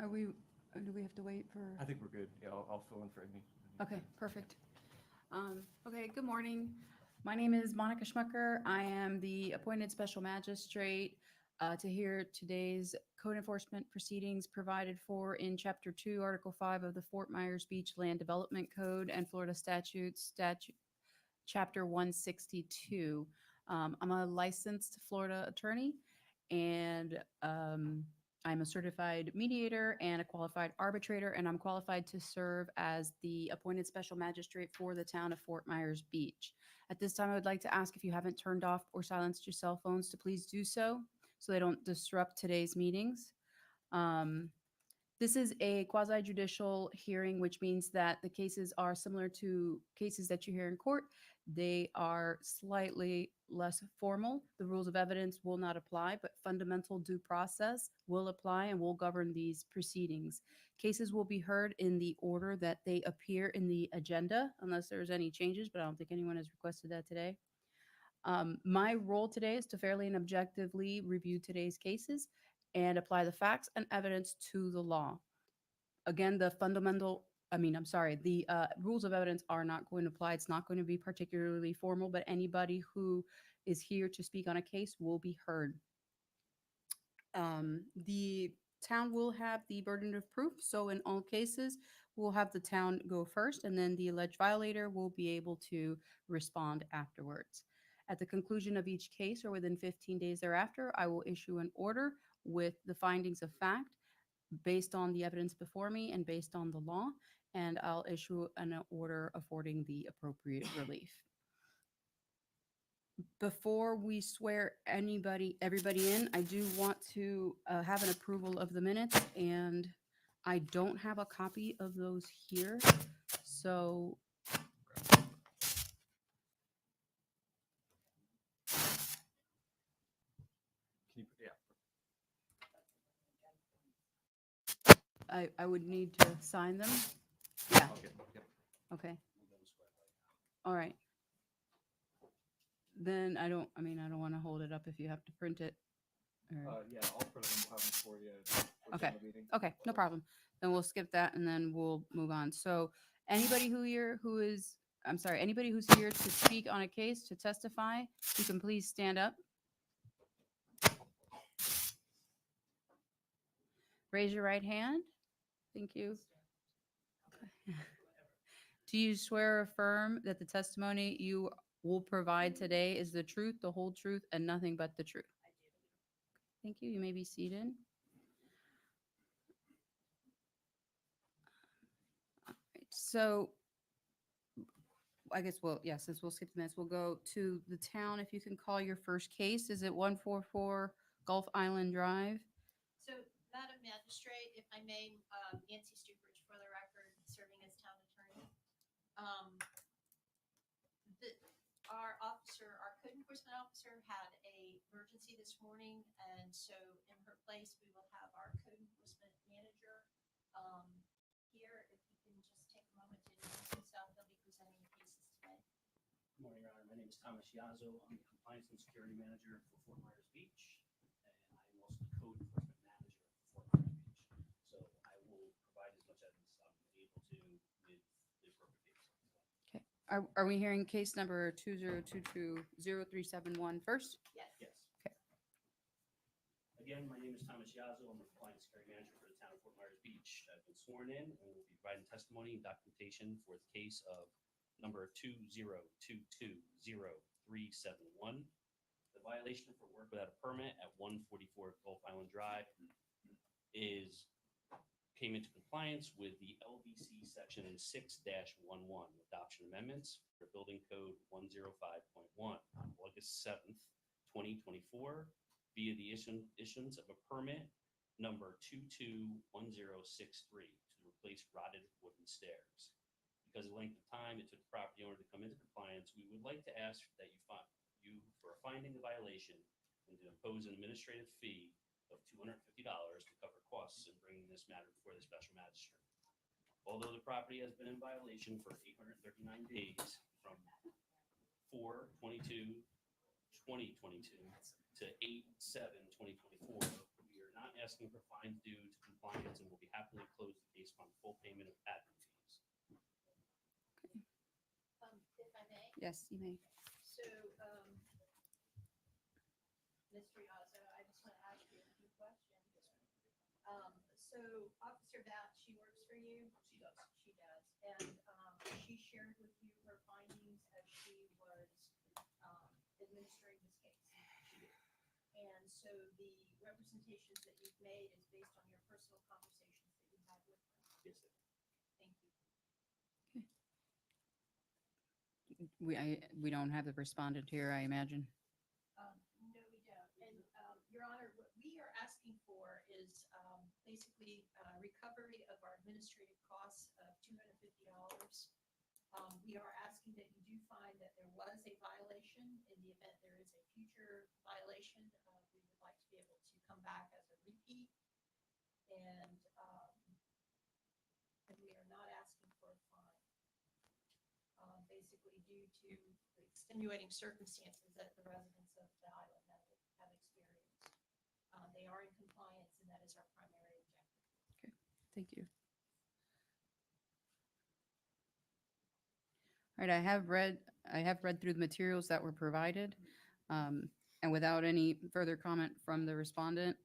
Are we, do we have to wait for? I think we're good. Yeah, I'll fill in for Amy. Okay, perfect. Okay, good morning. My name is Monica Schmucker. I am the appointed special magistrate to hear today's code enforcement proceedings provided for in Chapter 2, Article 5 of the Fort Myers Beach Land Development Code and Florida Statute Chapter 162. I'm a licensed Florida attorney, and I'm a certified mediator and a qualified arbitrator, and I'm qualified to serve as the appointed special magistrate for the town of Fort Myers Beach. At this time, I would like to ask if you haven't turned off or silenced your cell phones to please do so they don't disrupt today's meetings. Um, this is a quasi judicial hearing, which means that the cases are similar to cases that you hear in court. They are slightly less formal. The rules of evidence will not apply, but fundamental due process will apply and will govern these proceedings. Cases will be heard in the order that they appear in the agenda, unless there's any changes, but I don't think anyone has requested that today. My role today is to fairly and objectively review today's cases and apply the facts and evidence to the law. Again, the rules of evidence are not going to apply. It's not going to be particularly formal, but anybody who is here to speak on a case will be heard. The town will have the burden of proof. So in all cases, we'll have the town go first, and then the alleged violator will be able to respond afterwards. At the conclusion of each case or within 15 days thereafter, I will issue an order with the findings of fact based on the evidence before me and based on the law, and I'll issue an order affording the appropriate relief. Before we swear everybody in, I do want to have an approval of the minutes, and I don't have a copy of those here. So Can you, yeah. I would need to sign them. Yeah, Okay. Yep. okay. All right. Then I don't want to hold it up if you have to print it. Yeah, I'll print them. We'll have them for you. towards the Okay. end of the meeting. Okay, no problem. Then we'll skip that and then we'll move on. So anybody anybody who's here to speak on a case, to testify, you can please stand up. Raise your right hand. Thank you. Do you swear or affirm that the testimony you will provide today is the truth, the whole truth, and nothing but the truth? Thank you. You may be seated. All right. So I guess since we'll skip the minutes, we'll go to the town. If you can call your first case, is it 144 Gulf Island Drive? So, Madam Magistrate, if I may, Nancy Sturbridge for the record, serving as town attorney. Our code enforcement officer had a emergency this morning, and so in her place, we will have our code enforcement manager here. If you can just take a moment to introduce himself, he'll be presenting the cases today. Good morning, Your Honor. My name is Thomas Yazzo. I'm the Compliance and Security Manager for Fort Myers Beach, and I am also the Code Enforcement Manager for Fort Myers Beach. So I will provide as much evidence as I'm able to with the appropriate cases. Okay. Are we hearing case number 2022037 first? Yes. Yes. Okay. Again, my name is Thomas Yazzo. I'm the Compliance and Security Manager for the town of Fort Myers Beach. I've been sworn in and will be providing testimony and documentation for the case of number 202200371. The violation for work without a permit at 144 Gulf Island Drive came into compliance with the LVC section 6-11 adoption amendments for building code 105.1 on August 7th, 2024 via the issuance of a permit number 221063 to replace rotted wooden stairs. Because of the length of time it took the property owner to come into compliance, we would like to ask that you for a finding of violation and to impose an administrative fee of $250 to cover costs in bringing this matter before the special magistrate. Although the property has been in violation for 839 days from 4/22/2022 to 8/7/2024, we are not asking for fines due to compliance and will be happily close the case upon full payment of admin fees. If I may, Yes, you may. so, Mr. Yazzo, I just want to ask you a few questions. So Officer Bat, she works for you? She does. She does. And she shared with you her findings as she was administering this case? She did. And so the representations that you've made is based on your personal conversations that you had with her? Yes, sir. Thank you. We don't have the respondent here, I imagine. No, we don't. And, Your Honor, what we are asking for is basically recovery of our administrative costs of $250. We are asking that you do find that there was a violation. In the event there is a future violation, we would like to be able to come back as a repeat. And we are not asking for a fine. Basically due to the extenuating circumstances that the residents of the island have experienced. They are in compliance, and that is our primary objective. Thank you. All right, I have read through the materials that were provided. And without any further comment from the respondent,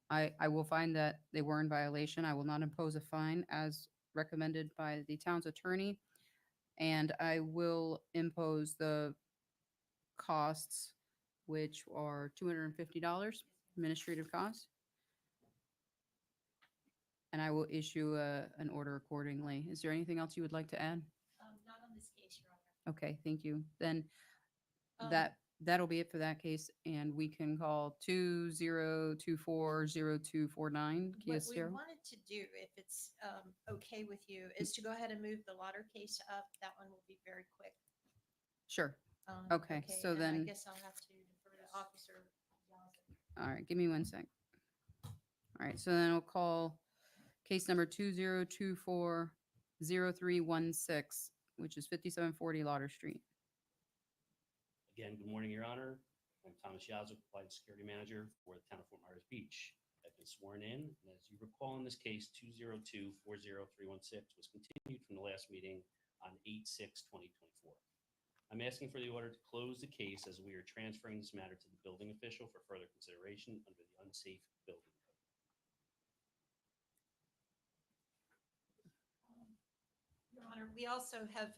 I will find that they were in violation. I will not impose a fine as recommended by the town's attorney. And I will impose the costs, which are $250 administrative costs. And I will issue an order accordingly. Is there anything else you would like to add? Not on this case, Your Honor. Okay, thank you. Then Um, that'll be it for that case, and we can call 20240249 Kia What we Sierra. wanted to do, if it's okay with you, is to go ahead and move the Lauder case up. That one will be very quick. Sure. Okay, so and I then- guess I'll have to defer to Officer Johnson. All right, give me 1 sec. All right, so then I'll call case number 20240316, which is 5740 Lauder Street. Again, good morning, Your Honor. I'm Thomas Yazzo, Compliance Security Manager for the Town of Fort Myers Beach. I've been sworn in, and as you recall in this case, 202-40316 was continued from the last meeting on 8/6/2024. I'm asking for the order to close the case as we are transferring this matter to the building official for further consideration under the unsafe building code. Your Honor, we also have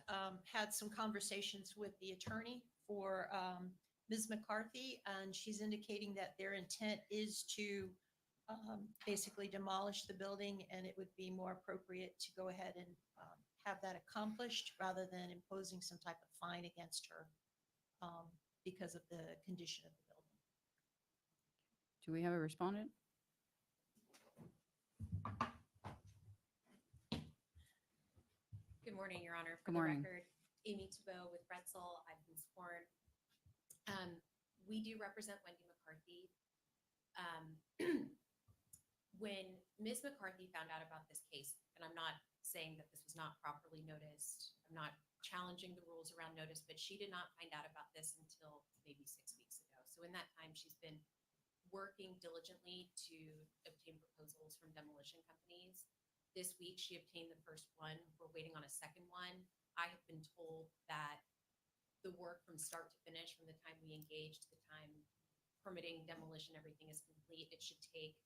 had some conversations with the attorney for Ms. McCarthy, and she's indicating that their intent is to basically demolish the building, and it would be more appropriate to go ahead and have that accomplished rather than imposing some type of fine against her because of the condition of the building. Do we have a respondent? Good morning, Your Honor. Good For the morning. record, Amy Tebow with Retzel. I've been sworn. We do represent Wendy McCarthy. When Ms. McCarthy found out about this case, and I'm not saying that this was not properly noticed, I'm not challenging the rules around notice, but she did not find out about this until maybe 6 weeks ago. So in that time, she's been working diligently to obtain proposals from demolition companies. This week, she obtained the first one. We're waiting on a second one. I have been told that the work from start to finish, from the time we engaged to the time permitting, demolition, everything is complete, it should take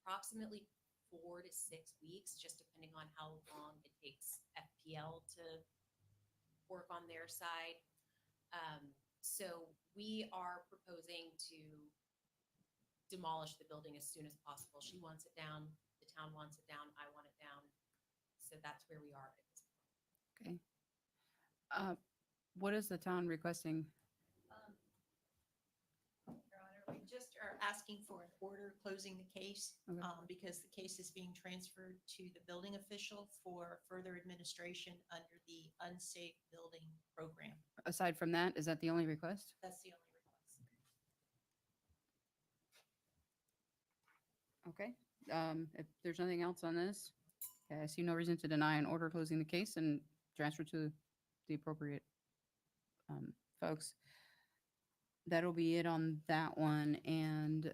approximately 4 to 6 weeks, just depending on how long it takes FPL to work on their side. So we are proposing to demolish the building as soon as possible. She wants it down, the town wants it down, I want it down. So that's where we are at this point. Okay. What is the town requesting? Your Honor, we just are asking for an order closing the case Okay. because the case is being transferred to the building official for further administration under the unsafe building program. Aside from that, is that the only request? That's the only request. Okay. If there's nothing else on this, I see no reason to deny an order closing the case and transfer to the appropriate folks. That'll be it on that one. And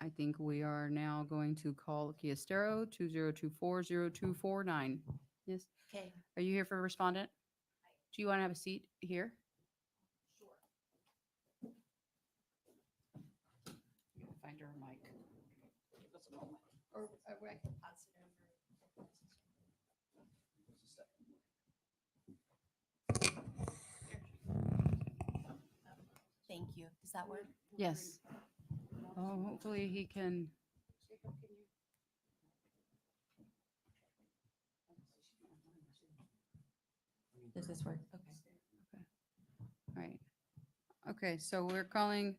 I think we are now going to call Kiestero 20240249. Yes. Okay, Are you here for a respondent? Do you want to have a seat here? sure. Find her a mic. Give us a moment. Or I can pass it over. Thank you. Does that work? Yes. Oh, hopefully he can. Does this work? Okay. All right. Okay, so we're calling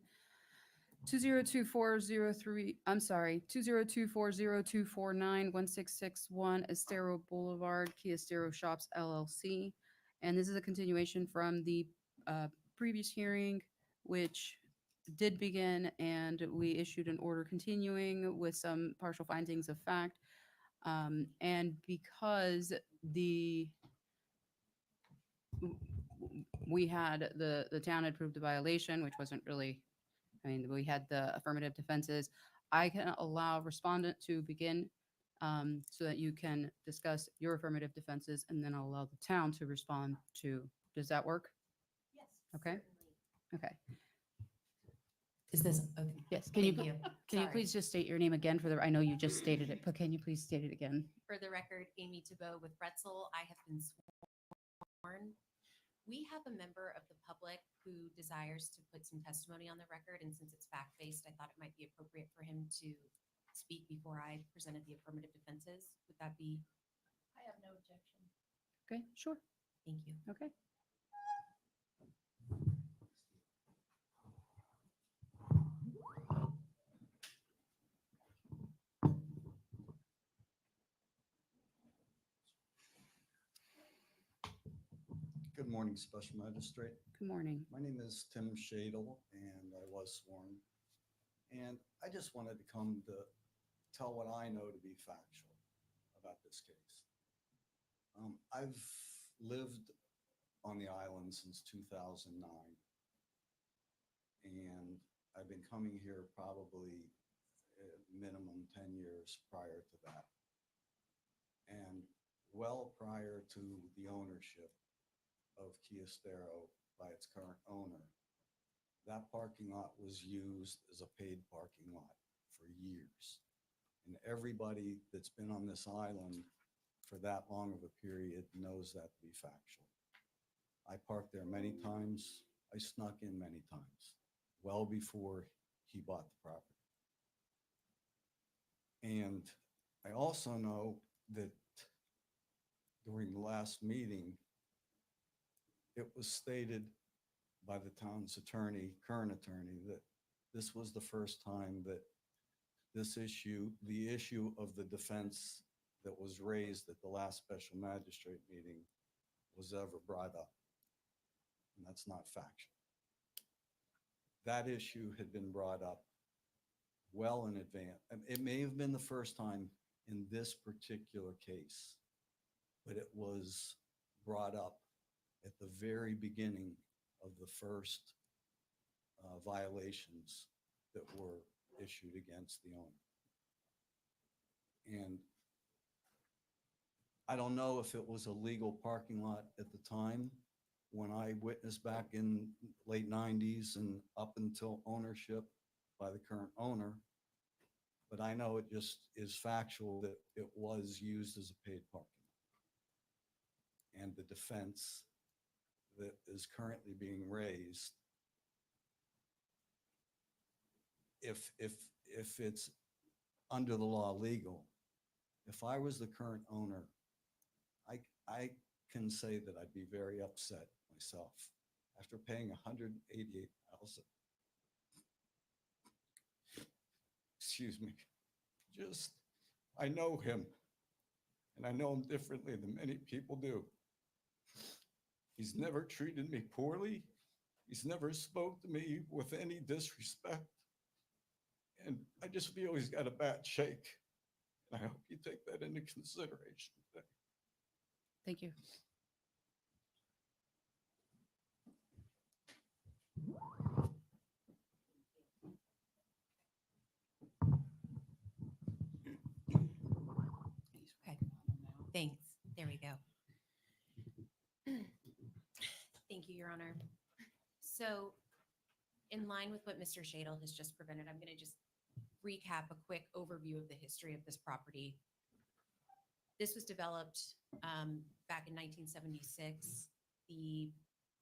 2024003, I'm sorry, 2024024916661 Estero Boulevard, Kiestero Shops LLC. And this is a continuation from the previous hearing, which did begin, and we issued an order continuing with some partial findings of fact. And because we had, the town had proved a violation, which wasn't really, I mean, we had the affirmative defenses. I can allow respondent to begin so that you can discuss your affirmative defenses, and then I'll allow the town to respond to, does that work? Yes. Okay. certainly. Okay. Is this, okay. Yes, can you, Thank you. can you Sorry. please just state your name again for the, I know you just stated it, but can you please state it again? For the record, Amy Tebow with Retzel, I have been sworn. We have a member of the public who desires to put some testimony on the record, and since it's fact-based, I thought it might be appropriate for him to speak before I presented the affirmative defenses. Would that be, I have no objection. Okay, sure. thank you. Okay. Good morning, Special Magistrate. Good morning. My name is Tim Shadle, and I was sworn. And I just wanted to come to tell what I know to be factual about this case. I've lived on the island since 2009. And I've been coming here probably minimum 10 years prior to that. And well prior to the ownership of Kiestero by its current owner, that parking lot was used as a paid parking lot for years. And everybody that's been on this island for that long of a period knows that to be factual. I parked there many times. I snuck in many times, well before he bought the property. And I also know that during the last meeting, it was stated by the town's attorney, current attorney, that this was the first time that this issue, the issue of the defense that was raised at the last special magistrate meeting, was ever brought up. And that's not factual. That issue had been brought up well in advance. It may have been the first time in this particular case, but it was brought up at the very beginning of the first violations that were issued against the owner. And I don't know if it was a legal parking lot at the time when I witnessed back in late 90s and up until ownership by the current owner, but I know it just is factual that it was used as a paid parking lot. And the defense that is currently being raised, if it's under the law legal, if I was the current owner, I can say that I'd be very upset myself after paying $188,000. Excuse me. Just, I know him, and I know him differently than many people do. He's never treated me poorly. He's never spoke to me with any disrespect. And I just feel he's got a bad shake. And I hope you take that into consideration today. Thank you. Thanks. There we go. Thank you, Your Honor. So in line with what Mr. Shadle has just presented, I'm going to just recap a quick overview of the history of this property. This was developed back in 1976. The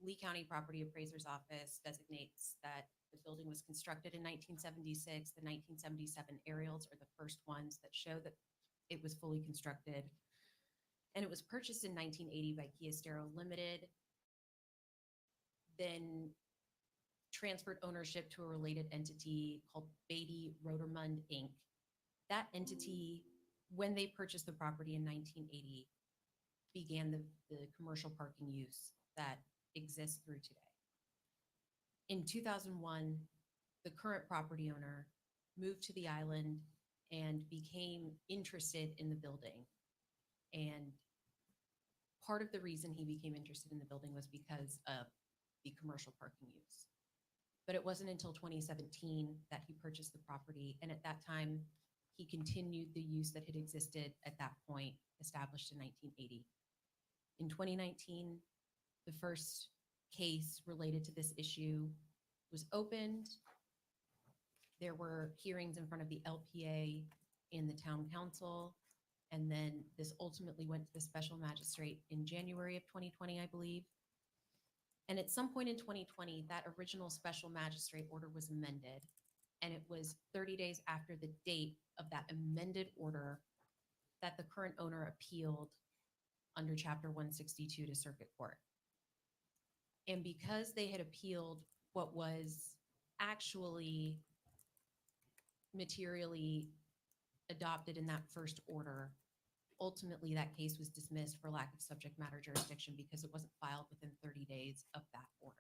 Lee County Property Appraiser's Office designates that the building was constructed in 1976. The 1977 aerials are the first ones that show that it was fully constructed. And it was purchased in 1980 by Kia Stero Limited, then transferred ownership to a related entity called Beatty Rotermund Inc. That entity, when they purchased the property in 1980, began the commercial parking use that exists through today. In 2001, the current property owner moved to the island and became interested in the building. And part of the reason he became interested in the building was because of the commercial parking use. But it wasn't until 2017 that he purchased the property. And at that time, he continued the use that had existed at that point, established in 1980. In 2019, the first case related to this issue was opened. There were hearings in front of the LPA and the town council. And then this ultimately went to the special magistrate in January of 2020, I believe. And at some point in 2020, that original special magistrate order was amended. And it was 30 days after the date of that amended order that the current owner appealed under Chapter 162 to Circuit Court. And because they had appealed what was actually materially adopted in that first order, ultimately that case was dismissed for lack of subject matter jurisdiction because it wasn't filed within 30 days of that order.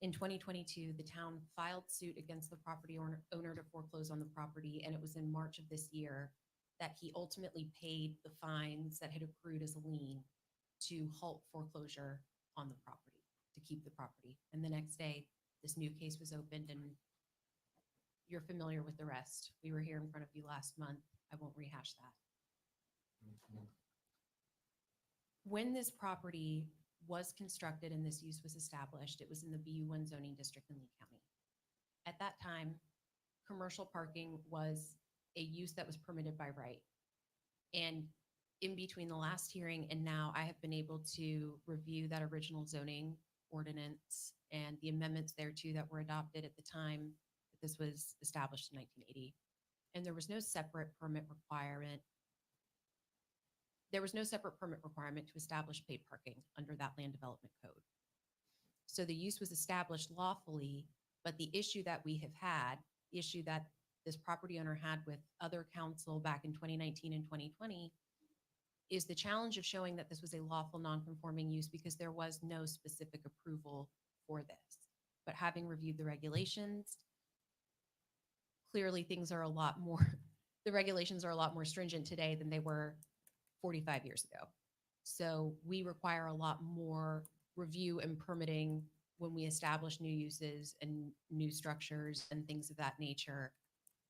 In 2022, the town filed suit against the property owner to foreclose on the property, and it was in March of this year that he ultimately paid the fines that had accrued as a lien to halt foreclosure on the property, to keep the property. And the next day, this new case was opened, and you're familiar with the rest. We were here in front of you last month. I won't rehash that. When this property was constructed and this use was established, it was in the BU1 zoning district in Lee County. At that time, commercial parking was a use that was permitted by right. And in between the last hearing and now, I have been able to review that original zoning ordinance and the amendments thereto that were adopted at the time that this was established in 1980. And there was no separate permit requirement. There was no separate permit requirement to establish paid parking under that land development code. So the use was established lawfully, but the issue that we have had, the issue that this property owner had with other council back in 2019 and 2020, is the challenge of showing that this was a lawful non-conforming use because there was no specific approval for this. But having reviewed the regulations, clearly things are a lot more, the regulations are a lot more stringent today than they were 45 years ago. So we require a lot more review and permitting when we establish new uses and new structures and things of that nature.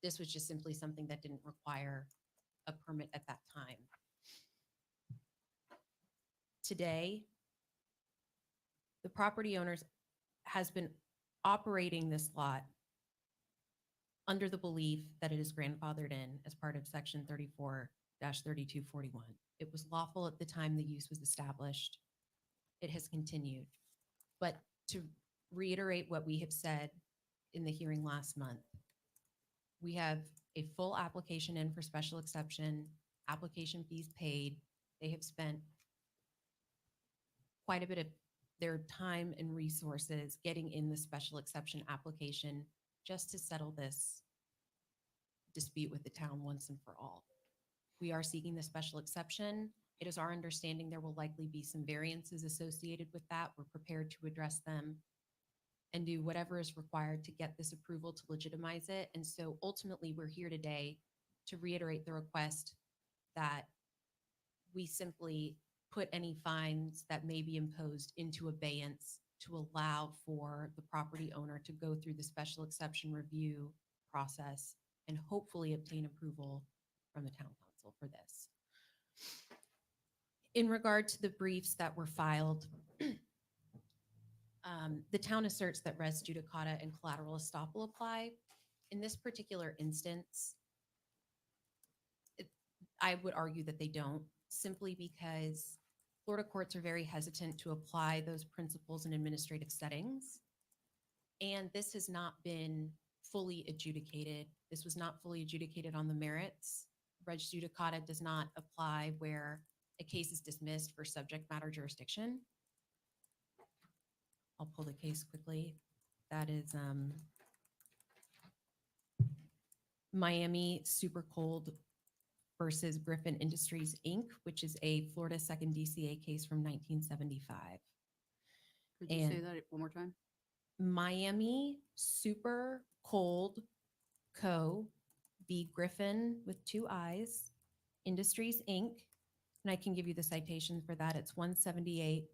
This was just simply something that didn't require a permit at that time. Today, the property owners has been operating this lot under the belief that it is grandfathered in as part of Section 34-3241. It was lawful at the time the use was established. It has continued. But to reiterate what we have said in the hearing last month, we have a full application in for special exception, application fees paid. They have spent quite a bit of their time and resources getting in the special exception application just to settle this dispute with the town once and for all. We are seeking the special exception. It is our understanding there will likely be some variances associated with that. We're prepared to address them and do whatever is required to get this approval to legitimize it. And so ultimately, we're here today to reiterate the request that we simply put any fines that may be imposed into abeyance to allow for the property owner to go through the special exception review process and hopefully obtain approval from the town council for this. In regard to the briefs that were filed, the town asserts that res judicata and collateral estoppel apply. In this particular instance, I would argue that they don't, simply because Florida courts are very hesitant to apply those principles in administrative settings. And this has not been fully adjudicated. This was not fully adjudicated on the merits. Res judicata does not apply where a case is dismissed for subject matter jurisdiction. I'll pull the case quickly. That is Miami Super Cold versus Griffin Industries, Inc., which is a Florida Second DCA case from 1975. Could you say And- that one more time? Miami Super Cold Co. v. Griffin with 2 I's, Industries, Inc. And I can give you the citation for that. It's 178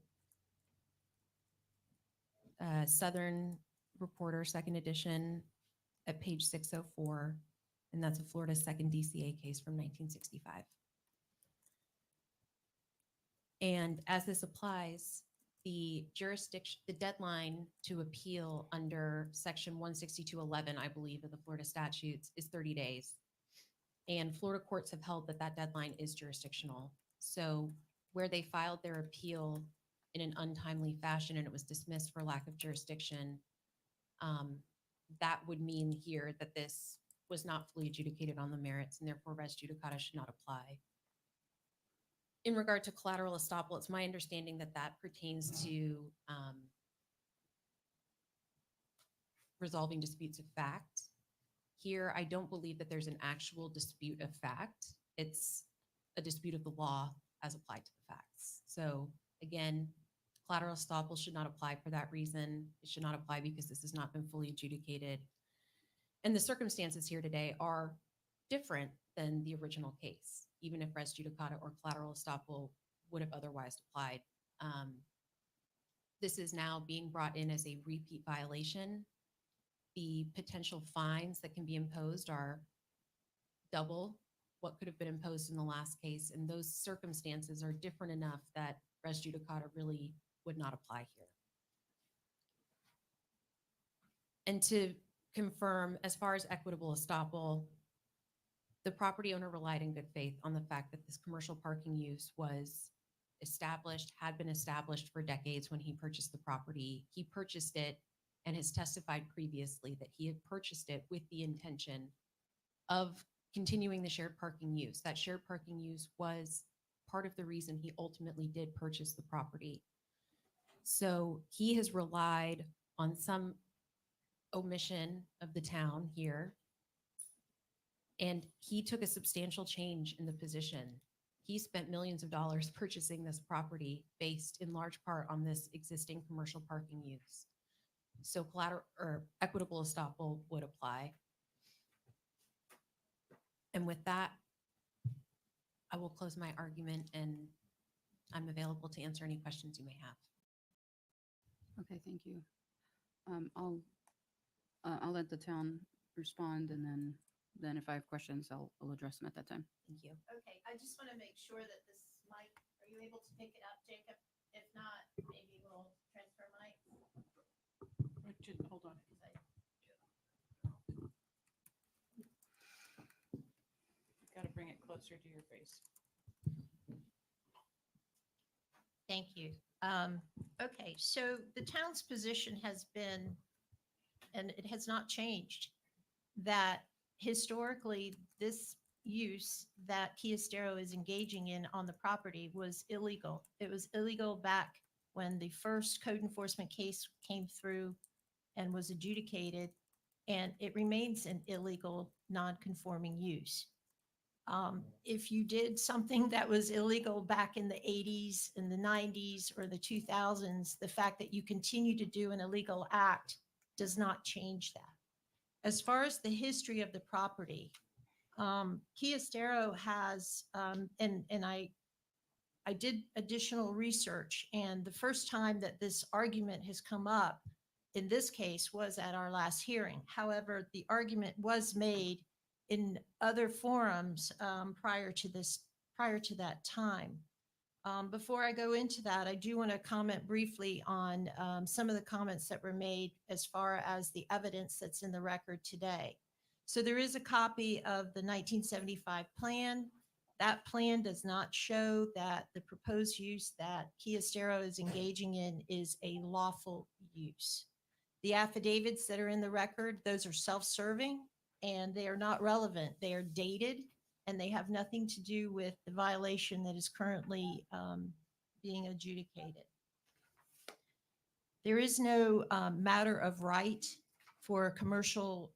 Southern Reporter, second edition at page 604. And that's a Florida Second DCA case from 1965. And as this applies, the jurisdiction, the deadline to appeal under section 162.11, I believe, of the Florida statutes is 30 days. And Florida courts have held that that deadline is jurisdictional. So where they filed their appeal in an untimely fashion and it was dismissed for lack of jurisdiction, that would mean here that this was not fully adjudicated on the merits, and therefore res judicata should not apply. In regard to collateral estoppel, it's my understanding that that pertains to resolving disputes of fact. Here, I don't believe that there's an actual dispute of fact. It's a dispute of the law as applied to the facts. So again, collateral estoppel should not apply for that reason. It should not apply because this has not been fully adjudicated. And the circumstances here today are different than the original case, even if res judicata or collateral estoppel would have otherwise applied. This is now being brought in as a repeat violation. The potential fines that can be imposed are double what could have been imposed in the last case. And those circumstances are different enough that res judicata really would not apply here. And to confirm, as far as equitable estoppel, the property owner relied in good faith on the fact that this commercial parking use was established, had been established for decades when he purchased the property. He purchased it and has testified previously that he had purchased it with the intention of continuing the shared parking use. That shared parking use was part of the reason he ultimately did purchase the property. So he has relied on some omission of the town here, and he took a substantial change in the position. He spent millions of dollars purchasing this property based in large part on this existing commercial parking use. So collateral or equitable estoppel would apply. And with that, I will close my argument and I'm available to answer any questions you may have. Okay, thank you. I'll let the town respond, and then if I have questions, I'll address them at that time. Thank you. Okay, I just want to make sure that this mic, are you able to pick it up, Jacob? If not, maybe we'll transfer mic. Hold on. Got to bring it closer to your face. Thank you. Okay, so the town's position has been, and it has not changed, that historically this use that Kia Stero is engaging in on the property was illegal. It was illegal back when the first code enforcement case came through and was adjudicated, and it remains an illegal non-conforming use. If you did something that was illegal back in the 80s, in the 90s, or the 2000s, the fact that you continue to do an illegal act does not change that. As far as the history of the property, Kia Stero has, and I did additional research, and the first time that this argument has come up in this case was at our last hearing. However, the argument was made in other forums prior to that time. Before I go into that, I do want to comment briefly on some of the comments that were made as far as the evidence that's in the record today. So there is a copy of the 1975 plan. That plan does not show that the proposed use that Kia Stero is engaging in is a lawful use. The affidavits that are in the record, those are self-serving and they are not relevant. They are dated and they have nothing to do with the violation that is currently being adjudicated. There is no matter of right for a commercial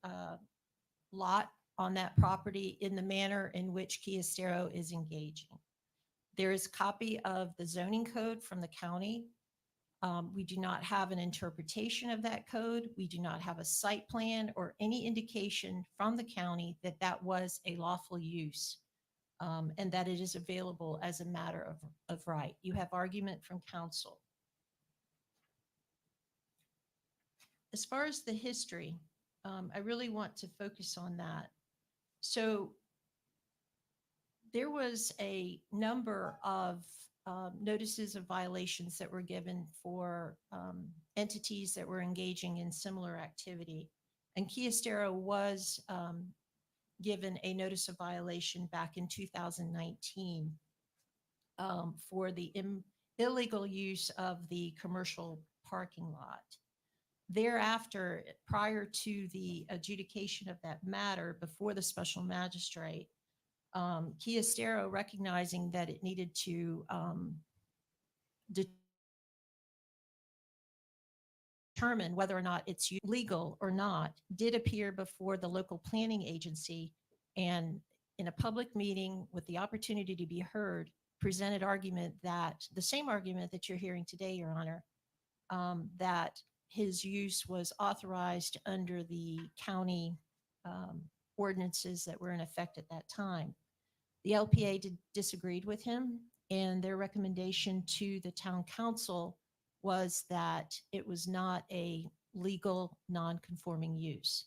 lot on that property in the manner in which Kia Stero is engaging. There is a copy of the zoning code from the county. We do not have an interpretation of that code. We do not have a site plan or any indication from the county that that was a lawful use and that it is available as a matter of right. You have argument from counsel. As far as the history, I really want to focus on that. So there was a number of notices of violations that were given for entities that were engaging in similar activity. And Kia Stero was given a notice of violation back in 2019 for the illegal use of the commercial parking lot. Thereafter, prior to the adjudication of that matter before the special magistrate, Kia Stero, recognizing that it needed to determine whether or not it's legal or not, did appear before the local planning agency and in a public meeting with the opportunity to be heard, presented argument that the same argument that you're hearing today, Your Honor, that his use was authorized under the county ordinances that were in effect at that time. The LPA disagreed with him, and their recommendation to the town council was that it was not a legal non-conforming use.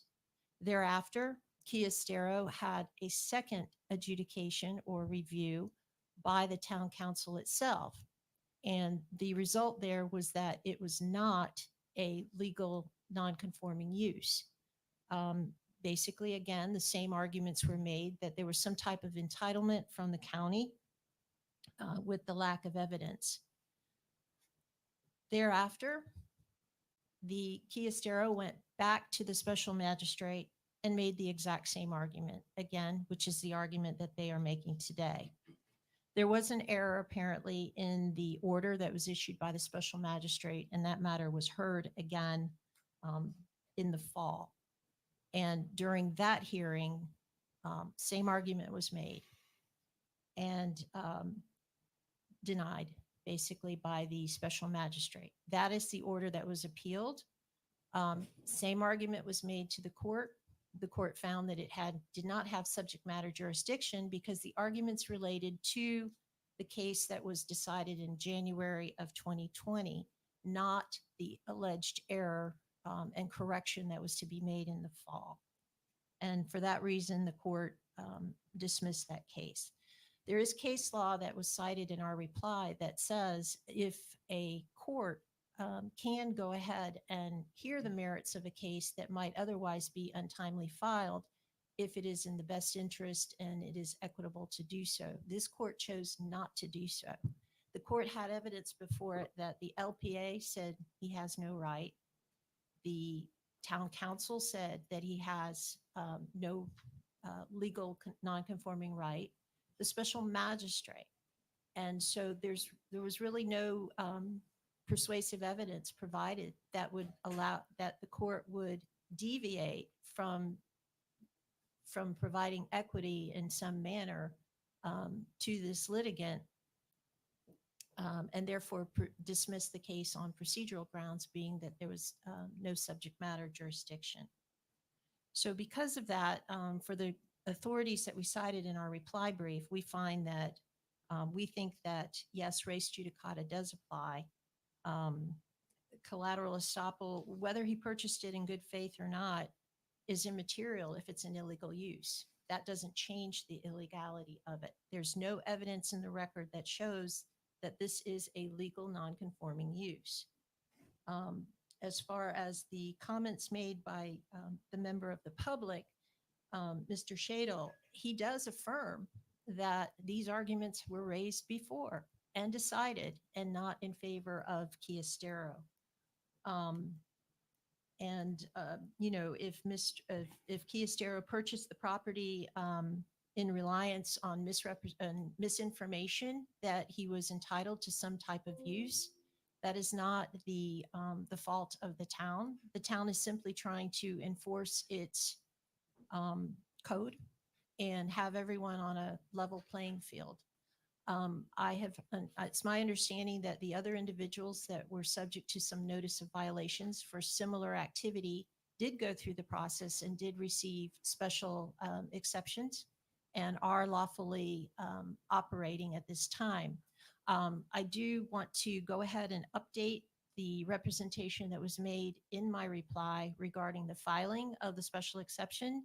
Thereafter, Kia Stero had a second adjudication or review by the town council itself. And the result there was that it was not a legal non-conforming use. Basically, again, the same arguments were made that there was some type of entitlement from the county with the lack of evidence. Thereafter, the Kia Stero went back to the special magistrate and made the exact same argument again, which is the argument that they are making today. There was an error apparently in the order that was issued by the special magistrate, and that matter was heard again in the fall. And during that hearing, same argument was made and denied basically by the special magistrate. That is the order that was appealed. Same argument was made to the court. The court found that it did not have subject matter jurisdiction because the arguments related to the case that was decided in January of 2020, not the alleged error and correction that was to be made in the fall. And for that reason, the court dismissed that case. There is case law that was cited in our reply that says if a court can go ahead and hear the merits of a case that might otherwise be untimely filed, if it is in the best interest and it is equitable to do so. This court chose not to do so. The court had evidence before it that the LPA said he has no right. The town council said that he has no legal non-conforming right. The special magistrate. And so there was really no persuasive evidence provided that would allow that the court would deviate from providing equity in some manner to this litigant and therefore dismiss the case on procedural grounds, being that there was no subject matter jurisdiction. So because of that, for the authorities that we cited in our reply brief, we find that we think that, yes, res judicata does apply. Collateral estoppel, whether he purchased it in good faith or not, is immaterial if it's an illegal use. That doesn't change the illegality of it. There's no evidence in the record that shows that this is a legal non-conforming use. As far as the comments made by the member of the public, Mr. Shadle, he does affirm that these arguments were raised before and decided and not in favor of Chiestero. If Chiestero purchased the property in reliance on misinformation that he was entitled to some type of use, that is not the fault of the town. The town is simply trying to enforce its code and have everyone on a level playing field. It's my understanding that the other individuals that were subject to some notice of violations for similar activity did go through the process and did receive special exceptions and are lawfully operating at this time. I do want to go ahead and update the representation that was made in my reply regarding the filing of the special exception.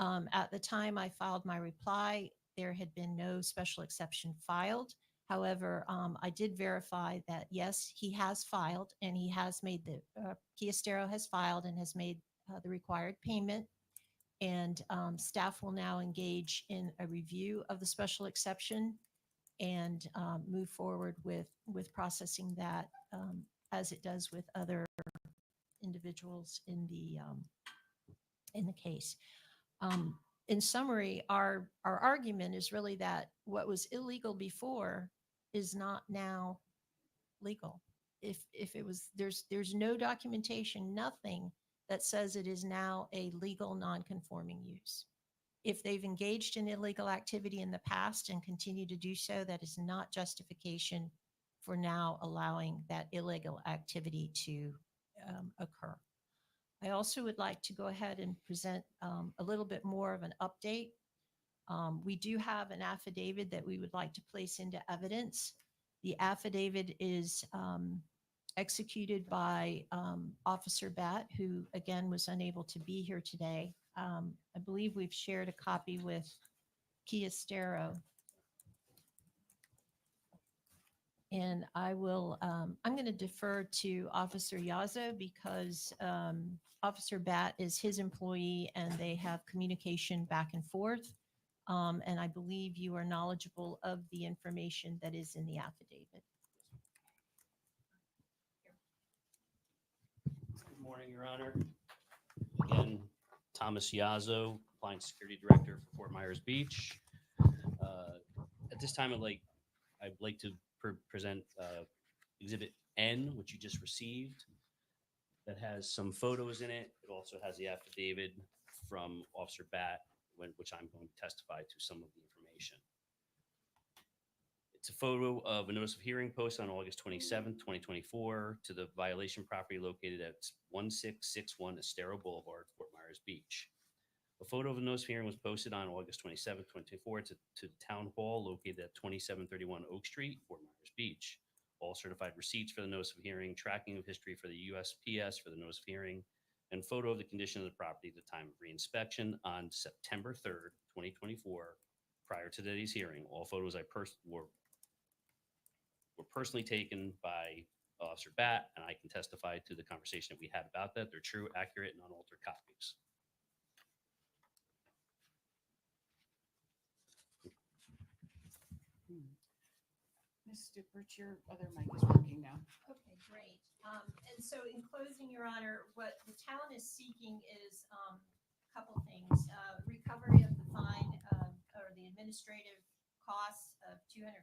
At the time I filed my reply, there had been no special exception filed. However, I did verify that, yes, he has filed and he has made Chiestero has filed and has made the required payment. And staff will now engage in a review of the special exception and move forward with processing that as it does with other individuals in the case. In summary, our argument is really that what was illegal before is not now legal. If it was, there's no documentation, nothing that says it is now a legal non-conforming use. If they've engaged in illegal activity in the past and continue to do so, that is not justification for now allowing that illegal activity to occur. I also would like to go ahead and present a little bit more of an update. We do have an affidavit that we would like to place into evidence. The affidavit is executed by Officer Batt, who again was unable to be here today. I believe we've shared a copy with Chiestero. And I'm going to defer to Officer Yazo because Officer Batt is his employee and they have communication back and forth. And I believe you are knowledgeable of the information that is in the affidavit. Good morning, Your Honor. Again, Thomas Yazzo, Compliance Security Director for Fort Myers Beach. At this time, I'd like to present Exhibit N, which you just received, that has some photos in it. It also has the affidavit from Officer Batt, which I'm going to testify to some of the information. It's a photo of a notice of hearing posted on August 27th, 2024 to the violation property located at 1661 Estero Boulevard, Fort Myers Beach. A photo of the notice of hearing was posted on August 27th, 2024 to the Town Hall located at 2731 Oak Street, Fort Myers Beach. All certified receipts for the notice of hearing, tracking of history for the USPS for the notice of hearing, and photo of the condition of the property at the time of reinspection on September 3rd, 2024, prior to today's hearing. All photos were personally taken by Officer Batt, and I can testify to the conversation that we had about that. They're true, accurate, and unaltered copies. Ms. Stuppert, your other mic is working now. Okay, great. And so in closing, Your Honor, what the town is seeking is a couple things. Recovery of the fine or the administrative costs of $250,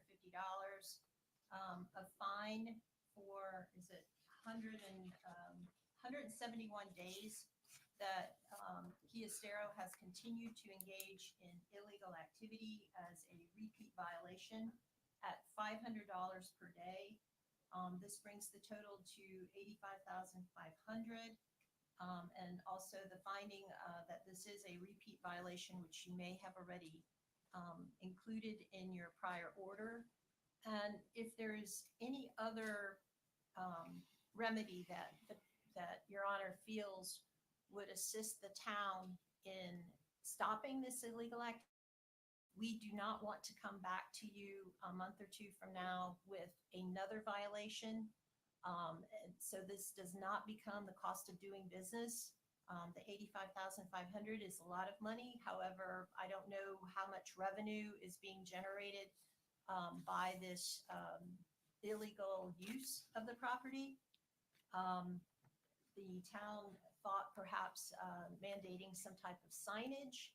a fine for, is it 171 days that Chiestero has continued to engage in illegal activity as a repeat violation at $500 per day. This brings the total to $85,500. And also the finding that this is a repeat violation, which you may have already included in your prior order. And if there is any other remedy that Your Honor feels would assist the town in stopping this illegal activity, We do not want to come back to you a month or two from now with another violation. And so this does not become the cost of doing business. The $85,500 is a lot of money. However, I don't know how much revenue is being generated by this illegal use of the property. The town thought perhaps mandating some type of signage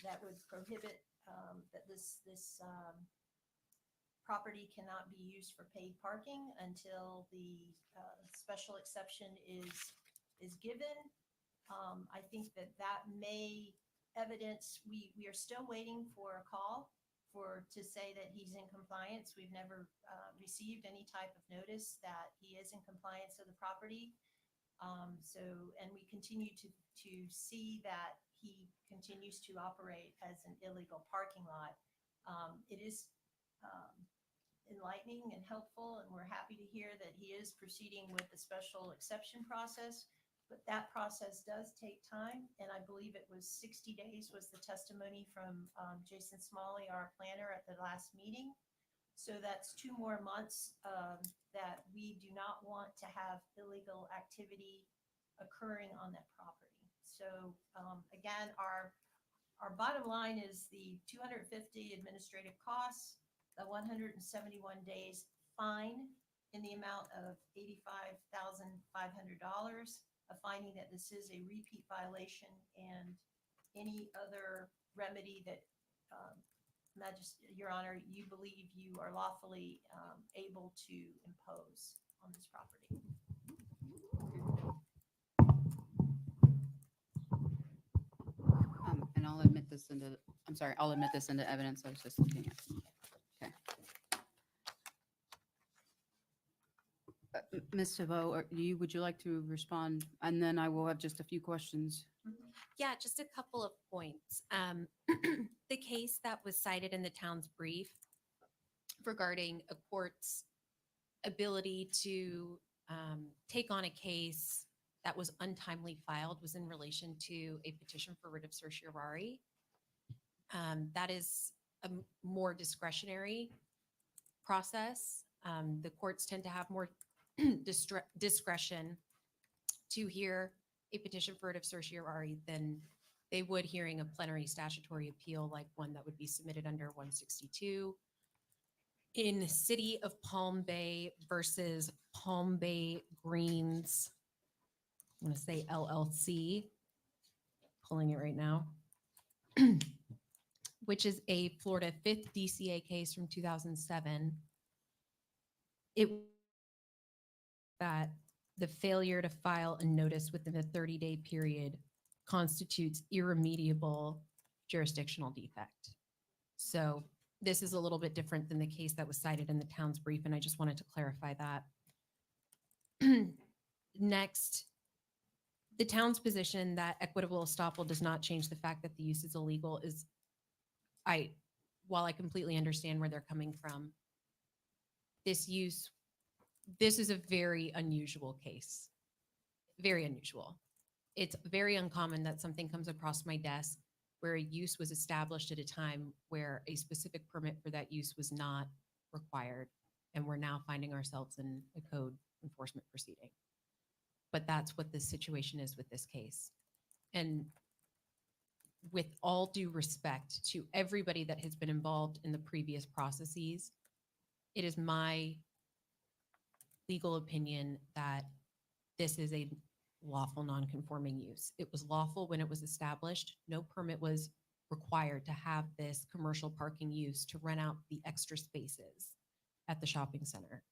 that would prohibit that this property cannot be used for paid parking until the special exception is given. I think that may evidence, we are still waiting for a call to say that he's in compliance. We've never received any type of notice that he is in compliance of the property. And we continue to see that he continues to operate as an illegal parking lot. It is enlightening and helpful, and we're happy to hear that he is proceeding with the special exception process, but that process does take time, and I believe it was 60 days was the testimony from Jason Smalley, our planner, at the last meeting. So that's 2 more months that we do not want to have illegal activity occurring on that property. So again, our bottom line is the $250 administrative costs, the 171 days fine in the amount of $85,500, a finding that this is a repeat violation, and any other remedy that Your Honor, you believe you are lawfully able to impose on this property. And I'll admit this into, I'm sorry, I'll admit this into evidence. I was just looking at. Okay. Ms. Tavo, would you like to respond? And then I will have just a few questions. Yeah, just a couple of points. The case that was cited in the town's brief regarding a court's ability to take on a case that was untimely filed was in relation to a petition for writ of certiorari. That is a more discretionary process. The courts tend to have more discretion to hear a petition for writ of certiorari than they would hearing a plenary statutory appeal like one that would be submitted under 162. In City of Palm Bay versus Palm Bay Greens, I'm going to say LLC, pulling it right now, which is a Florida 5th DCA case from 2007. It that the failure to file a notice within a 30-day period constitutes irremediable jurisdictional defect. So this is a little bit different than the case that was cited in the town's brief, and I just wanted to clarify that. Next, the town's position that equitable estoppel does not change the fact that the use is illegal is, while I completely understand where they're coming from, this is a very unusual case. Very unusual. It's very uncommon that something comes across my desk where a use was established at a time where a specific permit for that use was not required, and we're now finding ourselves in a code enforcement proceeding. But that's what the situation is with this case. And with all due respect to everybody that has been involved in the previous processes, it is my legal opinion that this is a lawful non-conforming use. It was lawful when it was established. No permit was required to have this commercial parking use to rent out the extra spaces at the shopping center.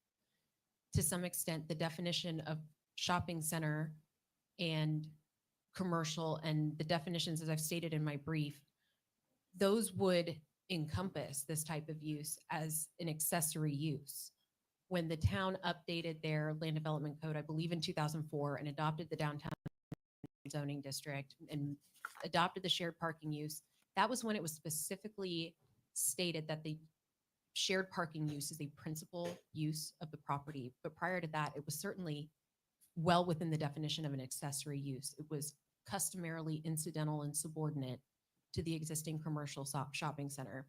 To some extent, the definition of shopping center and commercial and the definitions, as I've stated in my brief, those would encompass this type of use as an accessory use. When the town updated their land development code, I believe in 2004, and adopted the downtown zoning district and adopted the shared parking use, that was when it was specifically stated that the shared parking use is a principal use of the property. But prior to that, it was certainly well within the definition of an accessory use. It was customarily incidental and subordinate to the existing commercial shopping center.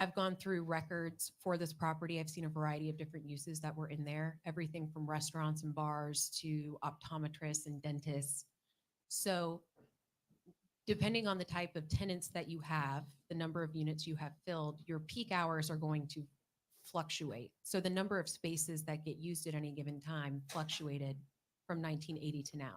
I've gone through records for this property. I've seen a variety of different uses that were in there, everything from restaurants and bars to optometrists and dentists. So depending on the type of tenants that you have, the number of units you have filled, your peak hours are going to fluctuate. So the number of spaces that get used at any given time fluctuated from 1980 to now.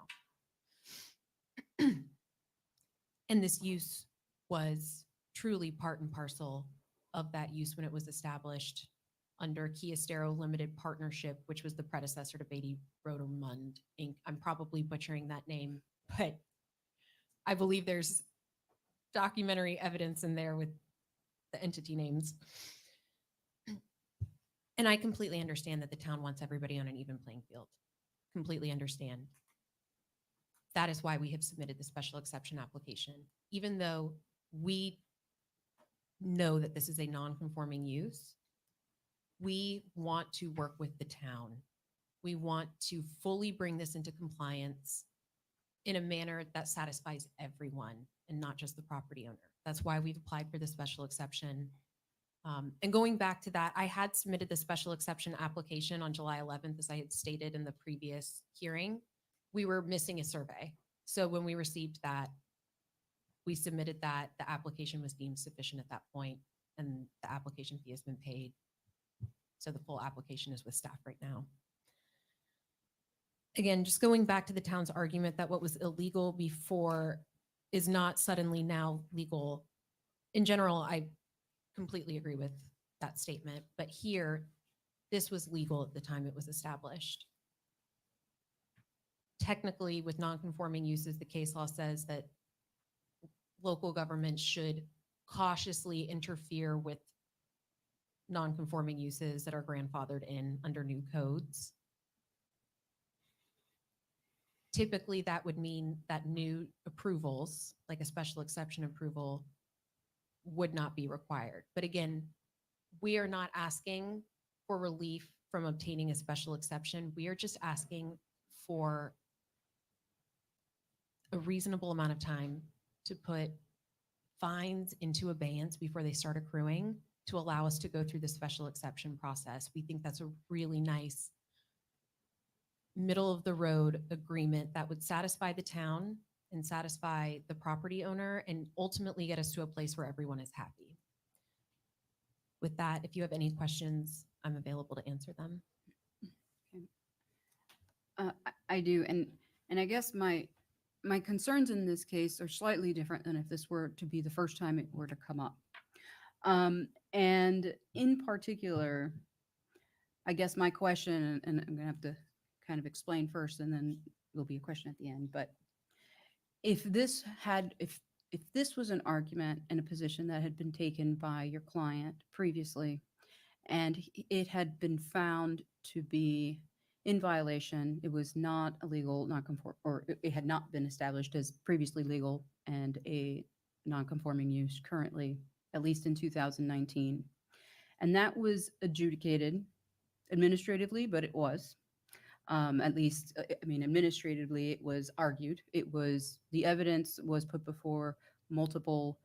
And this use was truly part and parcel of that use when it was established under Kiestero Limited Partnership, which was the predecessor to Beatty Rotermund Inc. I'm probably butchering that name, but I believe there's documentary evidence in there with the entity names. And I completely understand that the town wants everybody on an even playing field. Completely understand. That is why we have submitted the special exception application. Even though we know that this is a non-conforming use, we want to work with the town. We want to fully bring this into compliance in a manner that satisfies everyone and not just the property owner. That's why we've applied for the special exception. And going back to that, I had submitted the special exception application on July 11th, as I had stated in the previous hearing. We were missing a survey. So when we received that, we submitted that. The application was deemed sufficient at that point, and the application fee has been paid. So the full application is with staff right now. Again, just going back to the town's argument that what was illegal before is not suddenly now legal. In general, I completely agree with that statement, but here, this was legal at the time it was established. Technically, with non-conforming uses, the case law says that local governments should cautiously interfere with non-conforming uses that are grandfathered in under new codes. Typically, that would mean that new approvals, like a special exception approval, would not be required. But again, we are not asking for relief from obtaining a special exception. We are just asking for a reasonable amount of time to put fines into abeyance before they start accruing to allow us to go through the special exception process. We think that's a really nice middle of the road agreement that would satisfy the town and satisfy the property owner and ultimately get us to a place where everyone is happy. With that, if you have any questions, I'm available to answer them. I do, and I guess my concerns in this case are slightly different than if this were to be the first time it were to come up. And in particular, I guess my question, and I'm gonna have to kind of explain first, and then there'll be a question at the end. But if this was an argument and a position that had been taken by your client previously, and it had been found to be in violation, it was not illegal, or it had not been established as previously legal and a non-conforming use currently, at least in 2019. And that was adjudicated administratively, but it was, at least, I mean, administratively, it was argued. The evidence was put before multiple,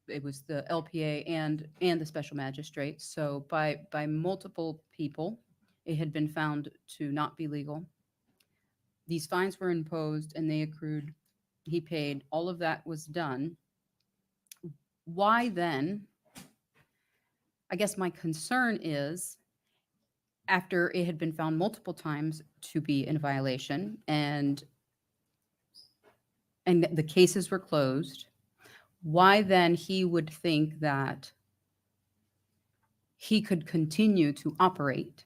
it was the LPA and the special magistrate. So by multiple people, it had been found to not be legal. These fines were imposed and they accrued. He paid. All of that was done. Why then? I guess my concern is, after it had been found multiple times to be in violation and the cases were closed, why then he would think that he could continue to operate?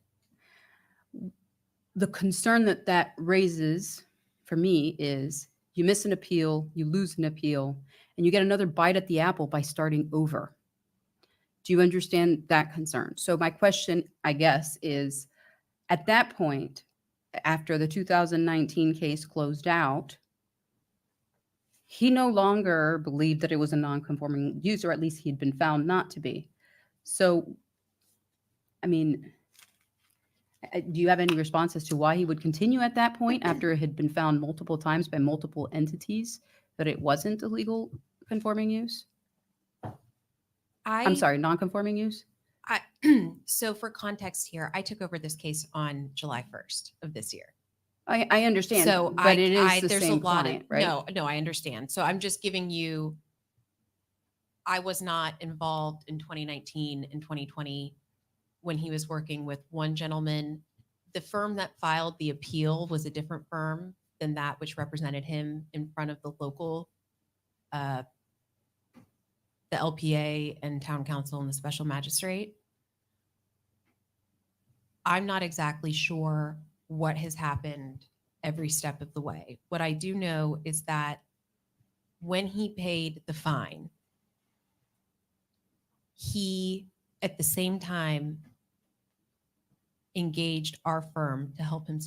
The concern that raises for me is you miss an appeal, you lose an appeal, and you get another bite at the apple by starting over. Do you understand that concern? So my question, I guess, is at that point, after the 2019 case closed out, he no longer believed that it was a non-conforming use, or at least he'd been found not to be. So, I mean, do you have any response as to why he would continue at that point after it had been found multiple times by multiple entities that it wasn't a legal conforming use? I, I'm sorry, non-conforming use? I, so for context here, I took over this case on July 1st of this year. I understand, So but it is the there's same a lot client, of, right? no, I understand. So I'm just giving you, I was not involved in 2019 and 2020 when he was working with one gentleman. The firm that filed the appeal was a different firm than that which represented him in front of the local, the LPA and town council and the special magistrate. I'm not exactly sure what has happened every step of the way. What I do know is that when he paid the fine, he at the same time engaged our firm to help him